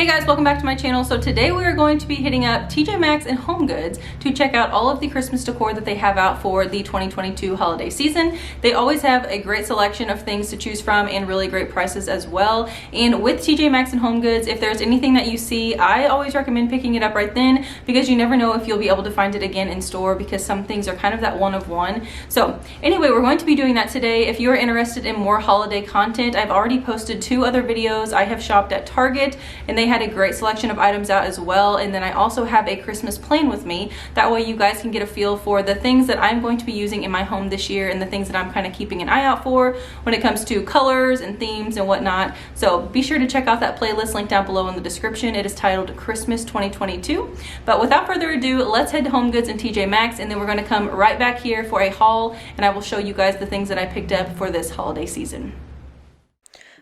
Hey guys, welcome back to my channel. So today we are going to be hitting up TJ Maxx and Homegoods to check out all of the Christmas decor that they have out for the 2022 holiday season. They always have a great selection of things to choose from and really great prices as well. And with TJ Maxx and Homegoods, if there's anything that you see, I always recommend picking it up right then, because you never know if you'll be able to find it again in store, because some things are kind of that one of one. So anyway, we're going to be doing that today. If you're interested in more holiday content, I've already posted 2 other videos. I have shopped at Target and they had a great selection of items out as well. And then I also have a Christmas plan with me. That way you guys can get a feel for the things that I'm going to be using in my home this year and the things that I'm kind of keeping an eye out for when it comes to colors and themes and whatnot. So be sure to check out that playlist linked down below in the description. It is titled Christmas 2022. But without further ado, let's head to Homegoods and TJ Maxx, and then we're going to come right back here for a haul, and I will show you guys the things that I picked up for this holiday season.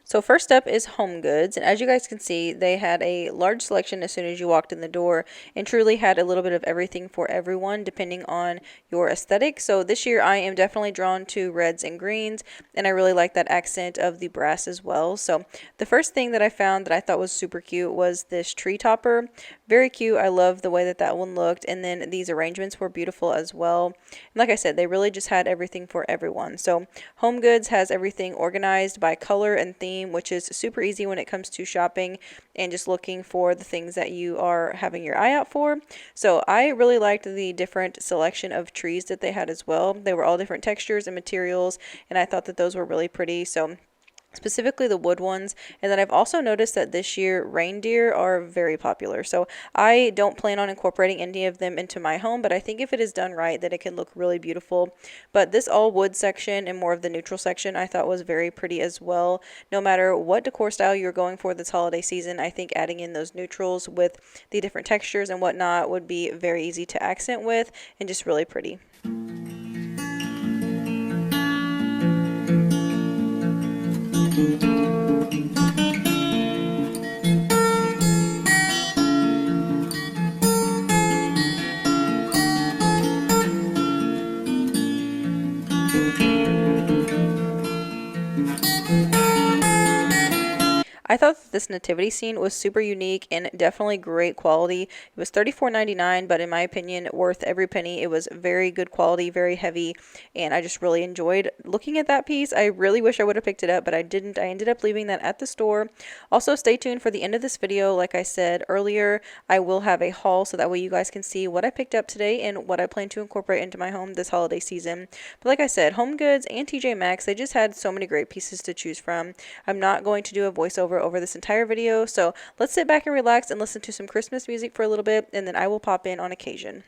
So first up is Homegoods, and as you guys can see, they had a large selection as soon as you walked in the door, and truly had a little bit of everything for everyone depending on your aesthetic. So this year I am definitely drawn to reds and greens, and I really like that accent of the brass as well. So the first thing that I found that I thought was super cute was this tree topper. Very cute. I love the way that that one looked, and then these arrangements were beautiful as well. And like I said, they really just had everything for everyone. So Homegoods has everything organized by color and theme, which is super easy when it comes to shopping and just looking for the things that you are having your eye out for. So I really liked the different selection of trees that they had as well. They were all different textures and materials, and I thought that those were really pretty. So specifically the wood ones. And then I've also noticed that this year reindeer are very popular. So I don't plan on incorporating any of them into my home, but I think if it is done right, that it can look really beautiful. But this all wood section and more of the neutral section I thought was very pretty as well. No matter what decor style you're going for this holiday season, I think adding in those neutrals with the different textures and whatnot would be very easy to accent with and just really pretty. I thought that this nativity scene was super unique and definitely great quality. It was $34.99, but in my opinion, worth every penny. It was very good quality, very heavy, and I just really enjoyed looking at that piece. I really wish I would have picked it up, but I didn't. I ended up leaving that at the store. Also, stay tuned for the end of this video. Like I said earlier, I will have a haul so that way you guys can see what I picked up today and what I plan to incorporate into my home this holiday season. But like I said, Homegoods and TJ Maxx, they just had so many great pieces to choose from. I'm not going to do a voiceover over this entire video, so let's sit back and relax and listen to some Christmas music for a little bit, and then I will pop in on occasion.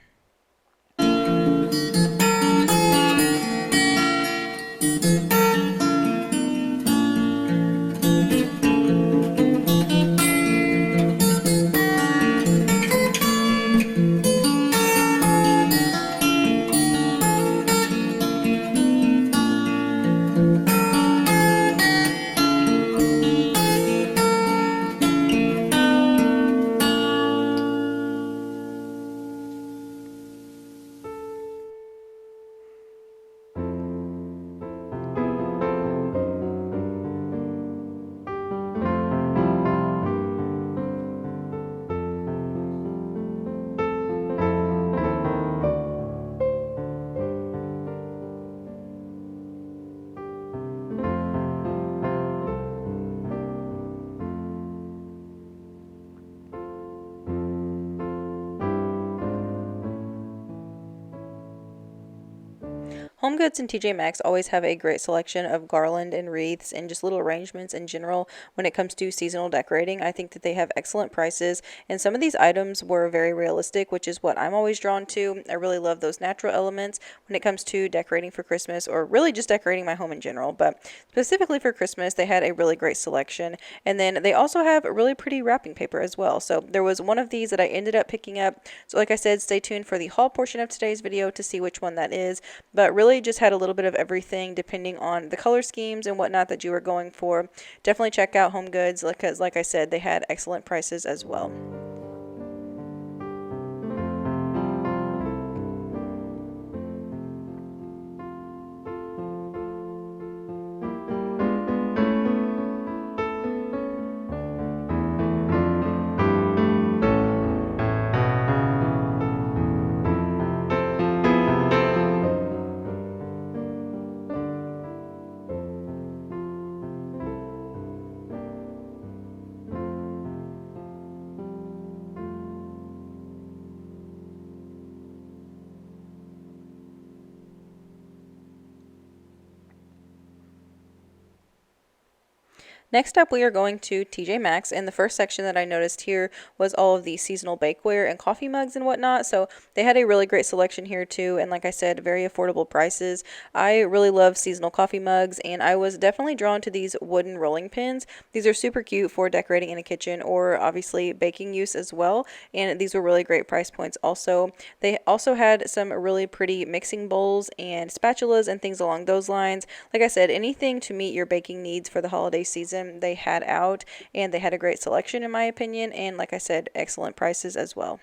Homegoods and TJ Maxx always have a great selection of garland and wreaths and just little arrangements in general when it comes to seasonal decorating. I think that they have excellent prices, and some of these items were very realistic, which is what I'm always drawn to. I really love those natural elements when it comes to decorating for Christmas, or really just decorating my home in general. But specifically for Christmas, they had a really great selection. And then they also have really pretty wrapping paper as well. So there was one of these that I ended up picking up. So like I said, stay tuned for the haul portion of today's video to see which one that is. But really just had a little bit of everything depending on the color schemes and whatnot that you were going for. Definitely check out Homegoods, because like I said, they had excellent prices as well. Next up, we are going to TJ Maxx, and the first section that I noticed here was all of the seasonal bakeware and coffee mugs and whatnot. So they had a really great selection here too, and like I said, very affordable prices. I really love seasonal coffee mugs, and I was definitely drawn to these wooden rolling pins. These are super cute for decorating in a kitchen or obviously baking use as well, and these were really great price points also. They also had some really pretty mixing bowls and spatulas and things along those lines. Like I said, anything to meet your baking needs for the holiday season they had out, and they had a great selection in my opinion, and like I said, excellent prices as well.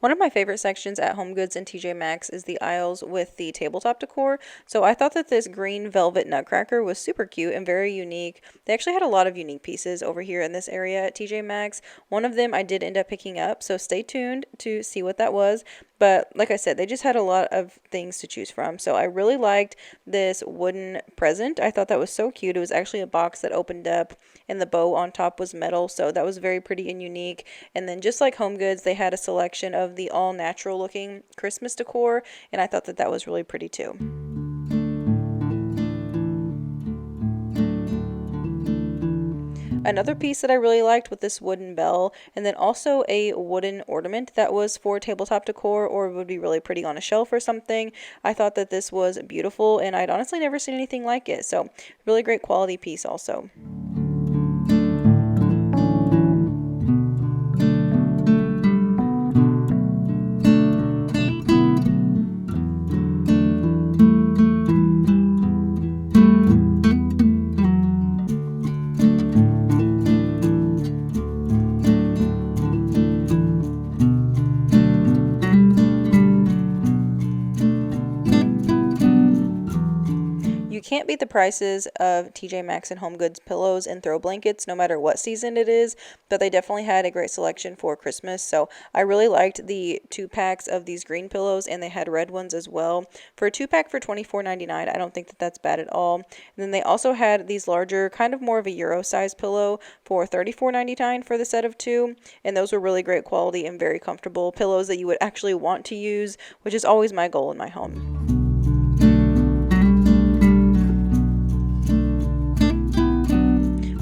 One of my favorite sections at HomeGoods and TJ Maxx is the aisles with the tabletop decor. So I thought that this green velvet nutcracker was super cute and very unique. They actually had a lot of unique pieces over here in this area at TJ Maxx. One of them I did end up picking up, so stay tuned to see what that was. But like I said, they just had a lot of things to choose from. So I really liked this wooden present. I thought that was so cute. It was actually a box that opened up and the bow on top was metal. So that was very pretty and unique. And then just like HomeGoods, they had a selection of the all natural looking Christmas decor. And I thought that that was really pretty too. Another piece that I really liked with this wooden bell, and then also a wooden ornament that was for tabletop decor or would be really pretty on a shelf or something. I thought that this was beautiful and I'd honestly never seen anything like it. So really great quality piece also. Can't beat the prices of TJ Maxx and HomeGoods pillows and throw blankets no matter what season it is, but they definitely had a great selection for Christmas. So I really liked the 2-packs of these green pillows, and they had red ones as well. For a 2-pack for $24.99, I don't think that that's bad at all. And then they also had these larger, kind of more of a Euro size pillow for $34.99 for the set of 2, and those were really great quality and very comfortable pillows that you would actually want to use, which is always my goal in my home.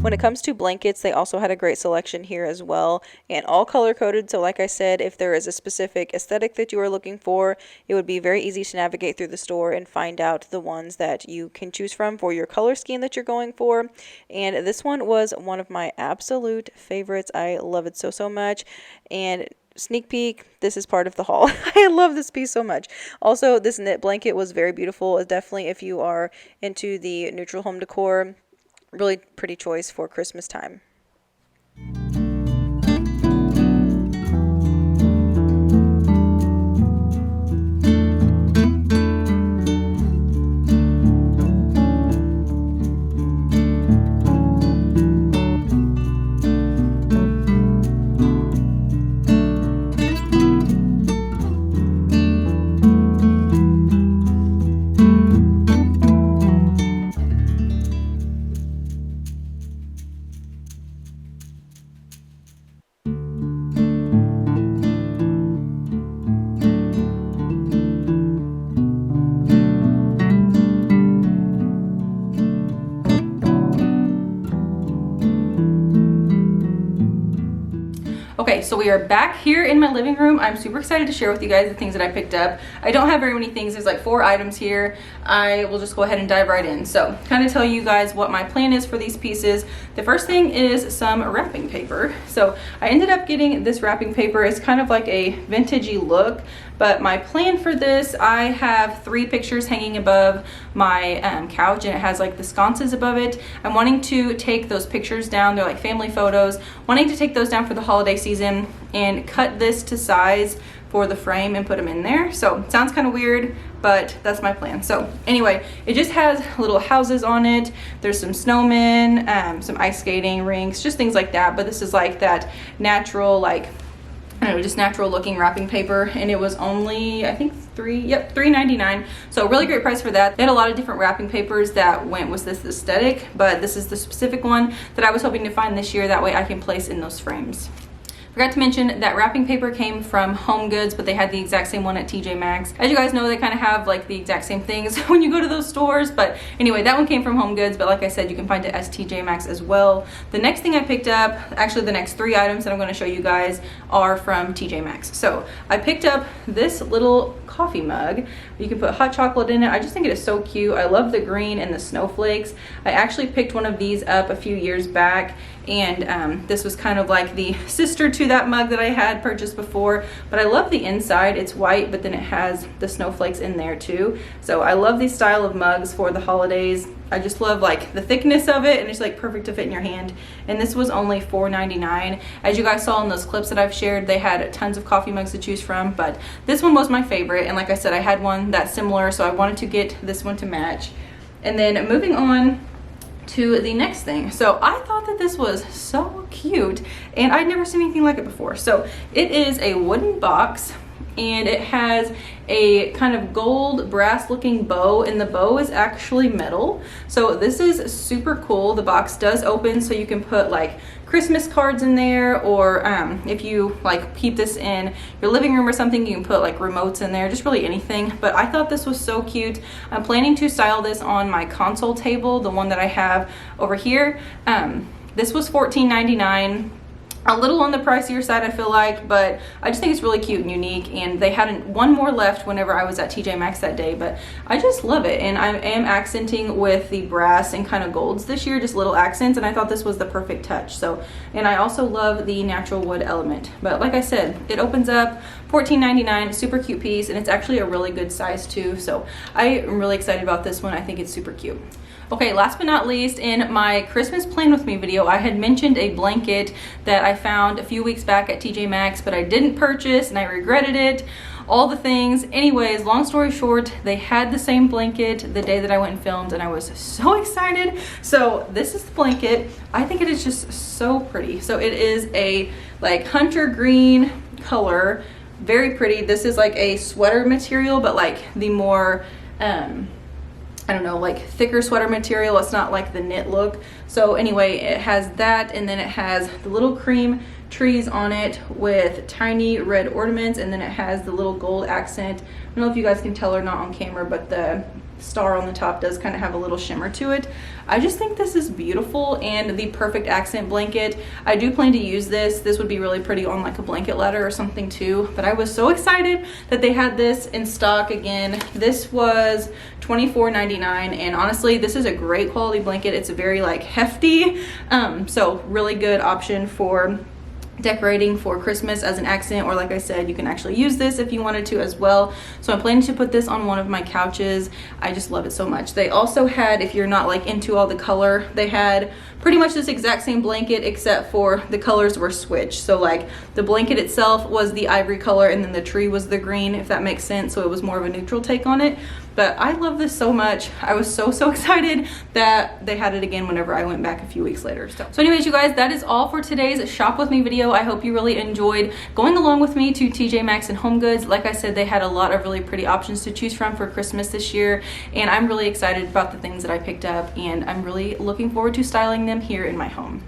When it comes to blankets, they also had a great selection here as well, and all color coded. So like I said, if there is a specific aesthetic that you are looking for, it would be very easy to navigate through the store and find out the ones that you can choose from for your color scheme that you're going for. And this one was one of my absolute favorites. I love it so much. And sneak peek, this is part of the haul. I love this piece so much. Also, this knit blanket was very beautiful. Definitely, if you are into the neutral home decor, really pretty choice for Christmas time. Okay, so we are back here in my living room. I'm super excited to share with you guys the things that I picked up. I don't have very many things. There's like 4 items here. I will just go ahead and dive right in. So kind of tell you guys what my plan is for these pieces. The first thing is some wrapping paper. So I ended up getting this wrapping paper. It's kind of like a vintagey look, but my plan for this, I have 3 pictures hanging above my couch, and it has like the sconces above it. I'm wanting to take those pictures down. They're like family photos. Wanting to take those down for the holiday season and cut this to size for the frame and put them in there. So it sounds kind of weird, but that's my plan. So anyway, it just has little houses on it. There's some snowmen, some ice skating rinks, just things like that. But this is like that natural, like, I don't know, just natural looking wrapping paper, and it was only, I think, $3.99. So really great price for that. They had a lot of different wrapping papers that went with this aesthetic, but this is the specific one that I was hoping to find this year. That way I can place in those frames. Forgot to mention that wrapping paper came from Homegoods, but they had the exact same one at TJ Maxx. As you guys know, they kind of have like the exact same things when you go to those stores. But anyway, that one came from Homegoods, but like I said, you can find it at TJ Maxx as well. The next thing I picked up, actually the next 3 items that I'm going to show you guys are from TJ Maxx. So I picked up this little coffee mug. You can put hot chocolate in it. I just think it is so cute. I love the green and the snowflakes. I actually picked one of these up a few years back, and this was kind of like the sister to that mug that I had purchased before. But I love the inside. It's white, but then it has the snowflakes in there too. So I love these style of mugs for the holidays. I just love like the thickness of it, and it's like perfect to fit in your hand. And this was only $4.99. As you guys saw in those clips that I've shared, they had tons of coffee mugs to choose from, but this one was my favorite. And like I said, I had one that's similar, so I wanted to get this one to match. And then moving on to the next thing. So I thought that this was so cute, and I'd never seen anything like it before. So it is a wooden box, and it has a kind of gold brass looking bow, and the bow is actually metal. So this is super cool. The box does open, so you can put like Christmas cards in there, or if you like keep this in your living room or something, you can put like remotes in there, just really anything. But I thought this was so cute. I'm planning to style this on my console table, the one that I have over here. This was $14.99. A little on the pricier side, I feel like, but I just think it's really cute and unique. And they had one more left whenever I was at TJ Maxx that day, but I just love it. And I am accenting with the brass and kind of golds this year, just little accents, and I thought this was the perfect touch. So, and I also love the natural wood element. But like I said, it opens up, $14.99, super cute piece, and it's actually a really good size too. So I am really excited about this one. I think it's super cute. Okay, last but not least, in my Christmas Plan With Me video, I had mentioned a blanket that I found a few weeks back at TJ Maxx, but I didn't purchase and I regretted it. All the things. Anyways, long story short, they had the same blanket the day that I went and filmed, and I was so excited. So this is the blanket. I think it is just so pretty. So it is a like hunter green color, very pretty. This is like a sweater material, but like the more I don't know, like thicker sweater material. It's not like the knit look. So anyway, it has that, and then it has the little cream trees on it with tiny red ornaments, and then it has the little gold accent. I don't know if you guys can tell or not on camera, but the star on the top does kind of have a little shimmer to it. I just think this is beautiful and the perfect accent blanket. I do plan to use this. This would be really pretty on like a blanket ladder or something too, but I was so excited that they had this in stock again. This was $24.99, and honestly, this is a great quality blanket. It's very like hefty, so really good option for decorating for Christmas as an accent, or like I said, you can actually use this if you wanted to as well. So I'm planning to put this on one of my couches. I just love it so much. They also had, if you're not like into all the color, they had pretty much this exact same blanket except for the colors were switched. So like the blanket itself was the ivory color and then the tree was the green, if that makes sense. So it was more of a neutral take on it. But I love this so much. I was so excited that they had it again whenever I went back a few weeks later. So anyways, you guys, that is all for today's shop with me video. I hope you really enjoyed going along with me to TJ Maxx and HomeGoods. Like I said, they had a lot of really pretty options to choose from for Christmas this year, and I'm really excited about the things that I picked up, and I'm really looking forward to styling them here in my home.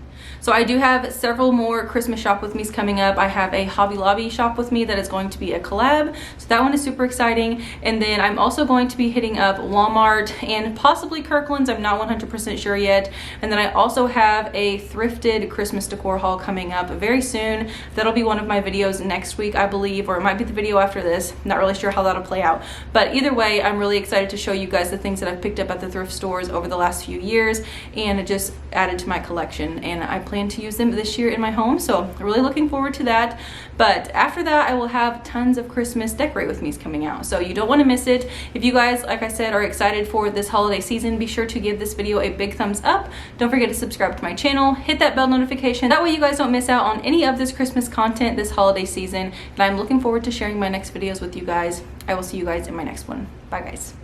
So I do have several more Christmas shop with me's coming up. I have a Hobby Lobby shop with me that is going to be a collab. So that one is super exciting. And then I'm also going to be hitting up Walmart and possibly Kirkland's. I'm not 100% sure yet. And then I also have a thrifted Christmas decor haul coming up very soon. That'll be one of my videos next week, I believe, or it might be the video after this. Not really sure how that'll play out. But either way, I'm really excited to show you guys the things that I've picked up at the thrift stores over the last few years and it just added to my collection. And I plan to use them this year in my home, so really looking forward to that. But after that, I will have tons of Christmas decorate with me's coming out, so you don't want to miss it. If you guys, like I said, are excited for this holiday season, be sure to give this video a big thumbs up. Don't forget to subscribe to my channel, hit that bell notification, that way you guys don't miss out on any of this Christmas content this holiday season. And I'm looking forward to sharing my next videos with you guys. I will see you guys in my next one. Bye guys.